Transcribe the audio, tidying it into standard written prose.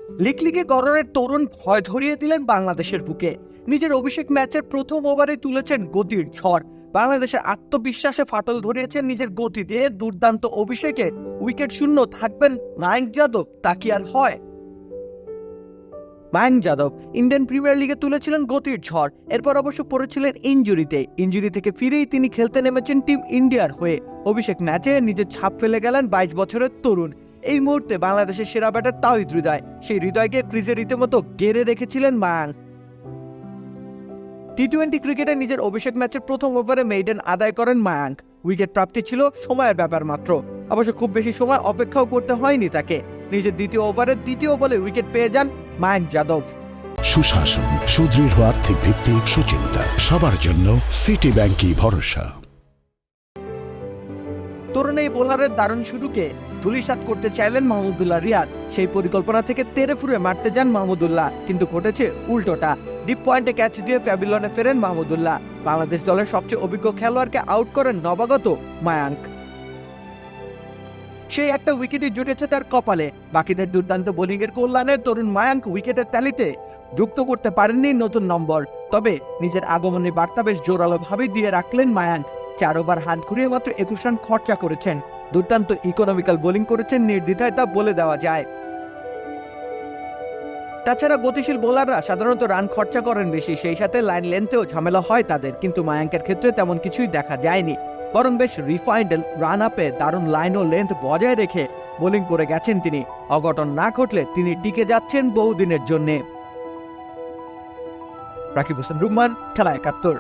লিকলিকে গড়রের তরুণ ভয় ধরিয়ে দিলেন বাংলাদেশের বুকে। নিজের অভিষেক ম্যাচের প্রথম ওভারে তুলেছেন গতির ঝড়। বাংলাদেশের আত্মবিশ্বাসে ফাটল ধরিয়েছেন নিজের গতি দিয়ে। দুর্দান্ত অভিষেকে উইকেট শূন্য থাকবেন মায়াঙ্ক যাদব, তা কি আর হয়? মায়াঙ্ক যাদব ইন্ডিয়ান প্রিমিয়ার লিগে তুলেছিলেন গতির ঝড়, এরপর অবশ্য পড়েছিলেন ইঞ্জুরি থেকে ফিরেই তিনি খেলতে নেমেছেন টিম ইন্ডিয়ার হয়ে। অভিষেক ম্যাচে নিজের ছাপ ফেলে গেলেন 22 বছরের তরুণ। এই মুহূর্তে বাংলাদেশের সেরা ব্যাটার তাওহিদ হৃদয়, সেই হৃদয়কে ক্রিজে রীতিমতো গেড়ে রেখেছিলেন মায়াঙ্ক। টি-20 ক্রিকেটে নিজের অভিষেক ম্যাচের প্রথম ওভারে মেইডেন আদায় করেন মায়াঙ্ক। উইকেট প্রাপ্তি ছিল সময়ের ব্যাপার মাত্র, অবশ্য খুব বেশি সময় অপেক্ষাও করতে হয়নি তাকে। নিজের দ্বিতীয় ওভারের দ্বিতীয় বলে উইকেট পেয়ে যান মায়াঙ্ক যাদব। সুশাসন, সুদৃঢ় আর্থিক ভিত্তি, সুচিন্তা, সবার জন্য সিটি ব্যাংকই ভরসা। তরুণ এই বোলারের দারুণ শুরুকে ধূলিসাৎ করতে চাইলেন মাহমুদুল্লাহ রিয়াদ। সেই পরিকল্পনা থেকে তেড়ে ফুঁড়ে মারতে যান মাহমুদুল্লাহ, কিন্তু ঘটেছে উল্টোটা। ডিপ পয়েন্টে ক্যাচ দিয়ে প্যাভিলনে ফেরেন মাহমুদুল্লাহ। বাংলাদেশ দলের সবচেয়ে অভিজ্ঞ খেলোয়াড়কে আউট করেন নবাগত মায়াঙ্ক। সেই একটা উইকেটই জুটেছে তার কপালে। বাকিদের দুর্দান্ত বোলিংয়ের কল্যাণে তরুণ মায়াঙ্ক উইকেটের তালিতে যুক্ত করতে পারেননি নতুন নম্বর। তবে নিজের আগমনী বার্তা বেশ জোরালোভাবে দিয়ে রাখলেন মায়াঙ্ক। 4 ওভার হাত ঘুরিয়ে মাত্র 21 রান খরচা করেছেন। দুর্দান্ত ইকোনমিক্যাল বোলিং করেছেন, নির্দ্বিধায় তা বলে দেওয়া যায়। তাছাড়া গতিশীল বোলাররা সাধারণত রান খরচা করেন বেশি, সেই সাথে লাইন লেন্থেও ঝামেলা হয় তাদের, কিন্তু মায়াঙ্কের ক্ষেত্রে তেমন কিছুই দেখা যায়নি। বরং বেশ রিফাইন্ড রান আপে দারুণ লাইন ও লেন্থ বজায় রেখে বোলিং করে গেছেন তিনি। অঘটন না ঘটলে তিনি টিকে যাচ্ছেন বহুদিনের জন্যে। রাকিব হোসেন রুম্মান, খেলা 71।